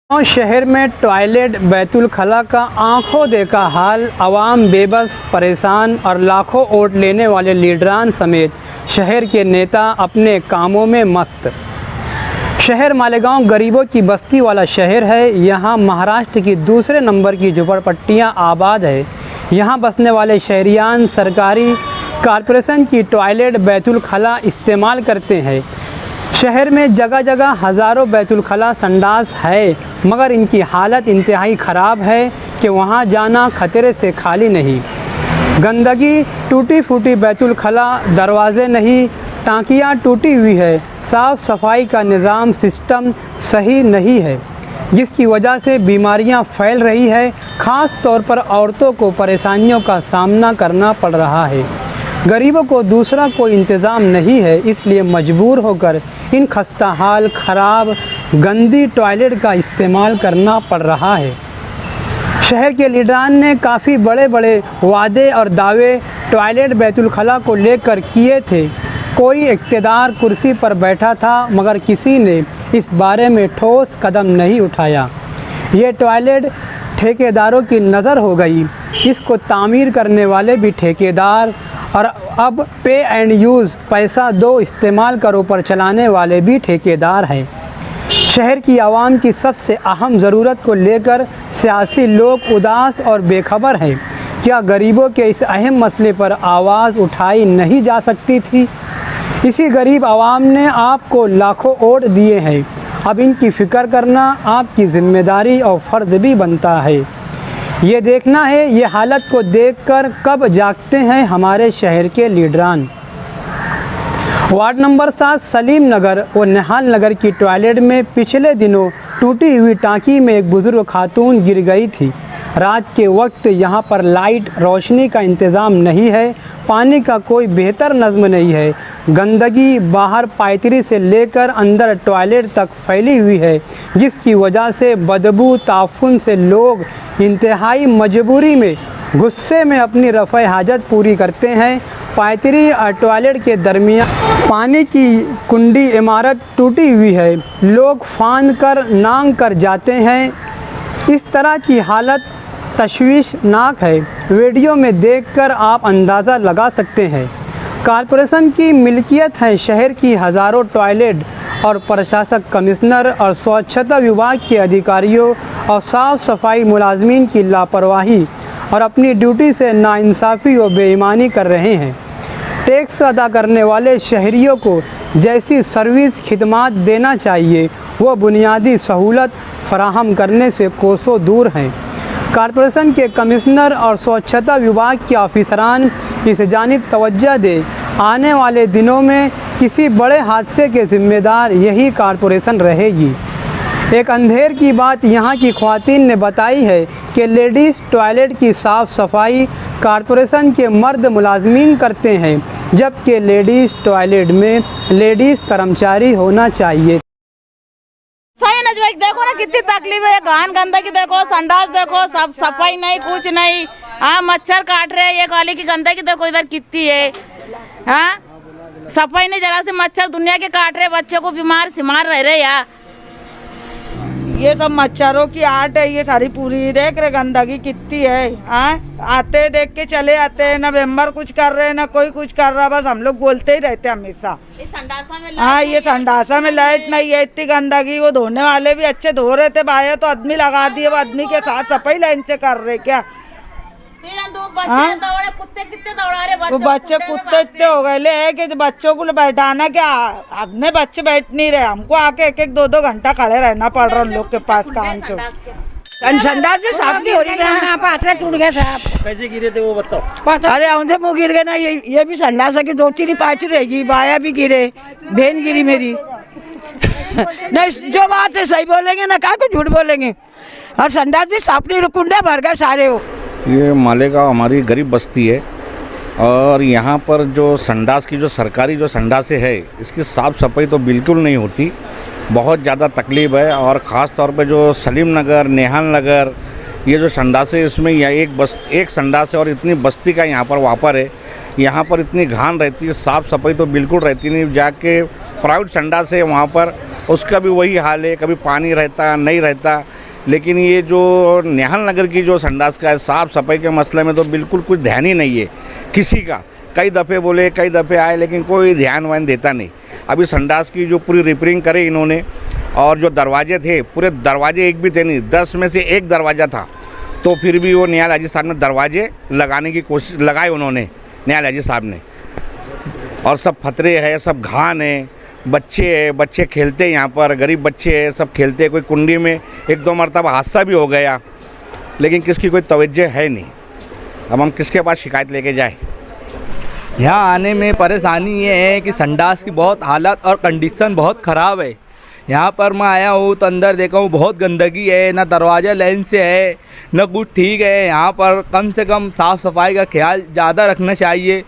और शहर में टॉयलेट बैतुल खला का आंखों देखा हाल, आवाम बेबस परेशान और लाखों वोट लेने वाले लीडरान समेत शहर के नेता अपने कामों में मस्त। शहर मालेगांव गरीबों की बस्ती वाला शहर है। यहाँ महाराष्ट्र की दूसरे नंबर की झुपड़पट्टियाँ आबाद है। यहाँ बसने वाले शहरियान सरकारी कॉरपोरेशन की टॉयलेट बैतुल खला इस्तेमाल करते हैं। शहर में जगह जगह हज़ारों बैतुल खला संडास है, मगर इनकी हालत इंतहाई ख़राब है कि वहाँ जाना खतरे से खाली नहीं। गंदगी, टूटी फूटी बैतुल खला, दरवाजे नहीं, टांकियाँ टूटी हुई है, साफ़ सफाई का निज़ाम सिस्टम सही नहीं है, जिसकी वजह से बीमारियां फैल रही है। ख़ास तौर पर औरतों को परेशानियों का सामना करना पड़ रहा है। गरीबों को दूसरा कोई इंतज़ाम नहीं है, इसलिए मजबूर होकर इन खस्ता हाल, ख़राब, गंदी टॉयलेट का इस्तेमाल करना पड़ रहा है। शहर के लीडरान ने काफ़ी बड़े बड़े वादे और दावे टॉयलेट बैतुल खला को लेकर किए थे। कोई इक़्तिदार कुर्सी पर बैठा था, मगर किसी ने इस बारे में ठोस कदम नहीं उठाया। ये टॉयलेट ठेकेदारों की नज़र हो गई। इसको तामीर करने वाले भी ठेकेदार और अब पे एंड यूज़, पैसा दो इस्तेमाल करो पर चलाने वाले भी ठेकेदार हैं। शहर की आवाम की सबसे अहम ज़रूरत को लेकर सियासी लोग उदास और बेखबर हैं। क्या गरीबों के इस अहम मसले पर आवाज़ उठाई नहीं जा सकती थी? इसी गरीब आवाम ने आपको लाखों वोट दिए हैं। अब इनकी फ़िक्र करना आपकी ज़िम्मेदारी और फ़र्ज़ भी बनता है। ये देखना है ये हालत को देखकर कब जागते हैं हमारे शहर के लीडरान। वार्ड नंबर 7 सलीम नगर और निहाल नगर की टॉयलेट में पिछले दिनों टूटी हुई टांकी में एक बुज़ुर्ग खातून गिर गई थी। रात के वक्त यहाँ पर लाइट रोशनी का इंतज़ाम नहीं है, पानी का कोई बेहतर नज़्म नहीं है। गंदगी बाहर पायतरी से लेकर अंदर टॉयलेट तक फैली हुई है, जिसकी वजह से बदबू ताफुन से लोग इंतहाई मजबूरी में गुस्से में अपनी रफ़ा हाजत पूरी करते हैं। पायतरी और टॉयलेट के दरमियान पानी की कुंडी इमारत टूटी हुई है, लोग फांद कर नांग कर जाते हैं। इस तरह की हालत तशवीशनाक है। वीडियो में देखकर आप अंदाज़ा लगा सकते हैं। कॉरपोरेशन की मिल्कियत है शहर की हज़ारों टॉयलेट और प्रशासक, कमिश्नर और स्वच्छता विभाग के अधिकारियों और साफ़ सफाई मुलाजमीन की लापरवाही और अपनी ड्यूटी से नाइंसाफ़ी और बेईमानी कर रहे हैं। टैक्स अदा करने वाले शहरियों को जैसी सर्विस खिदमात देना चाहिए, वो बुनियादी सहूलत फराहम करने से कोसों दूर हैं। कॉरपोरेशन के कमिश्नर और स्वच्छता विभाग के ऑफिसरान इस जानिब तवज्जो दे। आने वाले दिनों में किसी बड़े हादसे के ज़िम्मेदार यही कॉरपोरेशन रहेगी। एक अंधेर की बात यहाँ की ख्वातीन ने बताई है कि लेडीज़ टॉयलेट की साफ़ सफाई कॉरपोरेशन के मर्द मुलाजमीन करते हैं, जबकि लेडीज़ टॉयलेट में लेडीज़ कर्मचारी होना चाहिए। भाई देखो ना कितनी तकलीफ है। घान गंदगी देखो, संडास देखो, सब सफाई नहीं, कुछ नहीं। हाँ, मच्छर काट रहे हैं। ये गाली की गंदगी देखो इधर कितनी है। हाँ, सफाई नहीं, जरा से मच्छर दुनिया के काट रहे, बच्चों को बीमार सिमार रह रहे यार। ये सब मच्छरों की आट है, ये सारी पूरी देख रहे गंदगी कितनी है। हाँ, आते देख के चले आते हैं, ना मेंबर कुछ कर रहे हैं ना कोई कुछ कर रहा, बस हम लोग बोलते ही रहते हैं हमेशा। हाँ, ये संडासा में लाइट नहीं है, इतनी गंदगी। वो धोने वाले भी अच्छे धो रहे थे, बाहर तो आदमी लगा दिए, वो आदमी के साथ सफाई लाइन से कर रहे क्या। वो बच्चे कुत्ते इतने हो गए ले कि बच्चों को बैठाना क्या, अपने बच्चे बैठ नहीं रहे, हमको आके एक एक 2-2 घंटा खड़े रहना पड़ रहा उन लोग के पास काम के। संडास में साफ नहीं हो रही ना, पाथरे टूट गए साहब। कैसे गिरे थे वो बताओ। अरे औंधे मुँह गिर गए ना। ये भी संडास की 2-3 पाँच रहेगी, बाया भी गिरे, बहन गिरी मेरी। नहीं, जो बात है सही बोलेंगे ना, क्या कुछ झूठ बोलेंगे। और संडास भी साफ नहीं, कुंडे भर गए सारे। हो ये मालेगांव हमारी गरीब बस्ती है और यहाँ पर जो संडास की जो सरकारी जो संडासें है, इसकी साफ़ सफाई तो बिल्कुल नहीं होती। बहुत ज़्यादा तकलीफ़ है। और ख़ास तौर पे जो सलीम नगर, नेहाल नगर, ये जो संडासें, इसमें यह एक संडास है और इतनी बस्ती का यहाँ पर वापर है। यहाँ पर इतनी घान रहती है, साफ़ सफाई तो बिल्कुल रहती नहीं। जाके प्राइवेट संडास है वहाँ पर, उसका भी वही हाल है, कभी पानी रहता नहीं रहता। लेकिन ये जो निहाल नगर की जो संडास का है, साफ़ सफाई के मसले में तो बिल्कुल कुछ ध्यान ही नहीं है किसी का। कई दफ़े बोले, कई दफ़े आए, लेकिन कोई ध्यान वान देता नहीं। अभी संडास की जो पूरी रिपेयरिंग करे इन्होंने, और जो दरवाजे थे, पूरे दरवाजे एक भी थे नहीं, 10 में से 1 दरवाज़ा था, तो फिर भी वो निहाल हाजी साहब ने दरवाजे लगाने की कोशिश लगाए उन्होंने, निहाल हाजी साहब ने। और सब फतरे है, सब घान है, बच्चे खेलते हैं यहाँ पर, गरीब बच्चे हैं, सब खेलते हैं। कोई कुंडी में 1-2 मरतबा हादसा भी हो गया, लेकिन किसकी कोई तवज्जो है नहीं। अब हम किसके पास शिकायत लेके जाए? यहाँ आने में परेशानी ये है कि संडास की बहुत हालत और कंडीशन बहुत ख़राब है। यहाँ पर मैं आया हूँ तो अंदर देखा हूँ बहुत गंदगी है, ना दरवाज़ा लाइन से है, ना कुछ ठीक है। यहाँ पर कम से कम साफ़ सफाई का ख्याल ज़्यादा रखना चाहिए,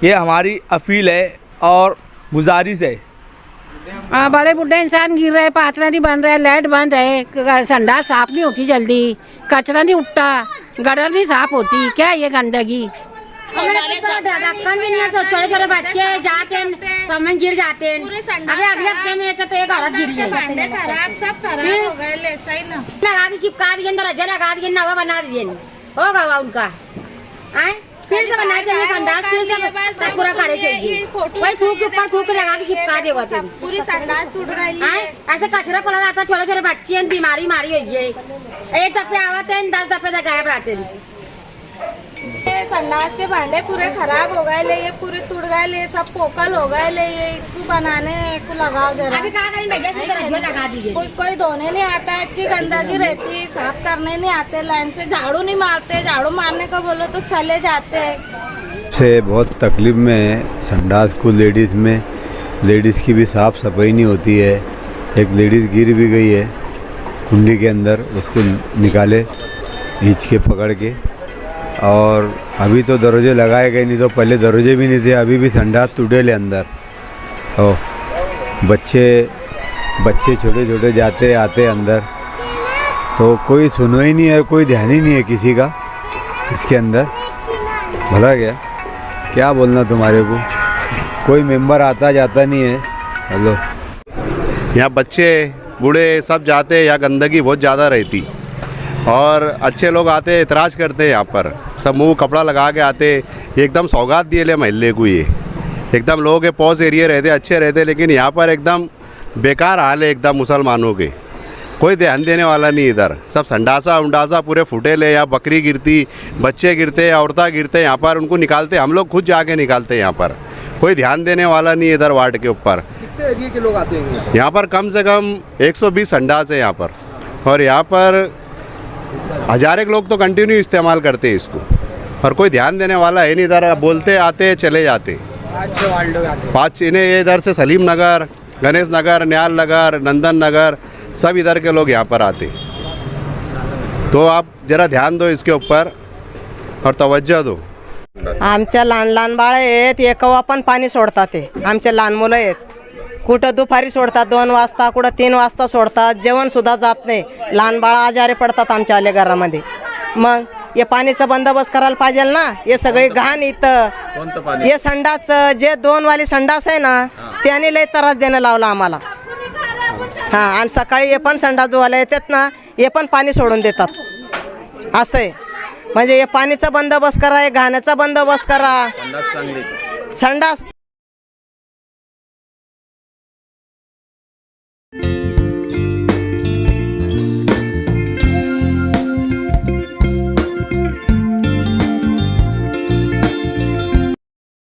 ये हमारी अपील है और गुजारिश है। बड़े बूढ़े इंसान गिर रहे, पाथरा नहीं बन रहे, लाइट बंद है, संडास साफ नहीं होती जल्दी, कचरा नहीं उठता, गटर नहीं साफ होती, क्या ये गंदगी। ढक्कन भी नहीं है, छोटे छोटे बच्चे जाते हैं, सामान गिर जाते हैं। अभी अगले हफ्ते में तो एक औरत गिरी है, खराब, सब खराब हो गए ले, सही ना लगा के चिपका दिए, दरवाजा लगा दिए, नवा बना दिए, हो गया उनका। फिर से बना चाहिए संडास, फिर से पूरा करे चाहिए। वही थूक के ऊपर थूक लगा के चिपका देगा, पूरी संडास टूट गई। ऐसे कचरा पड़ा रहता, छोटे छोटे बच्चे बीमारी मारी हुई है। एक दफे आवते हैं, 10 दफे तक गायब रहते हैं। संडास के भांडे पूरे खराब हो गए ले, ये पूरे टूट गए ले, सब पोकल हो गए ले, ये इसको बनाने को लगाओ जरा। अभी कहा करें भैया, इसको लगा दीजिए। कोई धोने नहीं आता है, इतनी गंदगी रहती, साफ करने नहीं आते, लाइन से झाड़ू नहीं मारते, झाड़ू मारने को बोलो तो चले जाते हैं। से बहुत तकलीफ में है संडास को, लेडीज़ की भी साफ़ सफाई नहीं होती है। एक लेडीज़ गिर भी गई है कुंडी के अंदर, उसको निकाले खींच के पकड़ के। और अभी तो दरवाजे लगाए गए, नहीं तो पहले दरवाजे भी नहीं थे, अभी भी संडास टूटे ले अंदर। और बच्चे छोटे छोटे जाते आते अंदर, तो कोई सुनो ही नहीं है, कोई ध्यान ही नहीं है किसी का इसके अंदर। भला क्या बोलना तुम्हारे को, कोई मेंबर आता जाता नहीं है। हेलो, यहाँ बच्चे बूढ़े सब जाते हैं, यहाँ गंदगी बहुत ज़्यादा रहती, और अच्छे लोग आते इतराज़ करते हैं। यहाँ पर सब मुंह कपड़ा लगा के आते, एकदम सौगात दिए ले महल्ले को। ये एकदम लोगों के पौष एरिया रहते, अच्छे रहते, लेकिन यहाँ पर एकदम बेकार हाल है एकदम मुसलमानों के। कोई ध्यान देने वाला नहीं इधर, सब संडासा उंडासा पूरे फुटे ले। यहाँ बकरी गिरती, बच्चे गिरते, औरतें गिरते, यहाँ पर उनको निकालते, हम लोग खुद जाके निकालते। यहाँ पर कोई ध्यान देने वाला नहीं इधर वार्ड के ऊपर। कितने एरिया के लोग आते हैं यहाँ पर? कम से कम 120 संडास है यहाँ पर, और यहाँ पर 1000 एक लोग तो कंटिन्यू इस्तेमाल करते हैं इसको, और कोई ध्यान देने वाला है नहीं इधर। बोलते आते चले जाते। 5 इन्हें इधर से सलीम नगर, गणेश नगर, निहाल नगर, नंदन नगर, सब इधर के लोग यहाँ पर आते। तो आप जरा ध्यान दो इसके ऊपर और तवज्जो दो। आमच्या लहान लहान बाळ आहेत, एक पण पाणी सोडतात ते। आमचे लहान मुलं आहेत, कुठं दुपारी सोडतात 2 वाजता, कुठं 3 वाजता सोडतात, जेवणसुद्धा जात नाही। लहान बाळं आजारी पडतात आमच्या आले घरामध्ये। मग हे पाणीचा बंदोबस्त करायला पाहिजे ना। हे सगळे घाण इथं, हे संडास जे 2 वाली संडास आहे ना, त्याने लय त्रास देणं लावला आम्हाला। हां, आणि सकाळी हे पण संडास धुवायला येतात ना, हे पण पाणी सोडून देतात। असं आहे, म्हणजे हे पाणीचा बंदोबस्त करा, हे घाण्याचा बंदोबस्त करा। संडास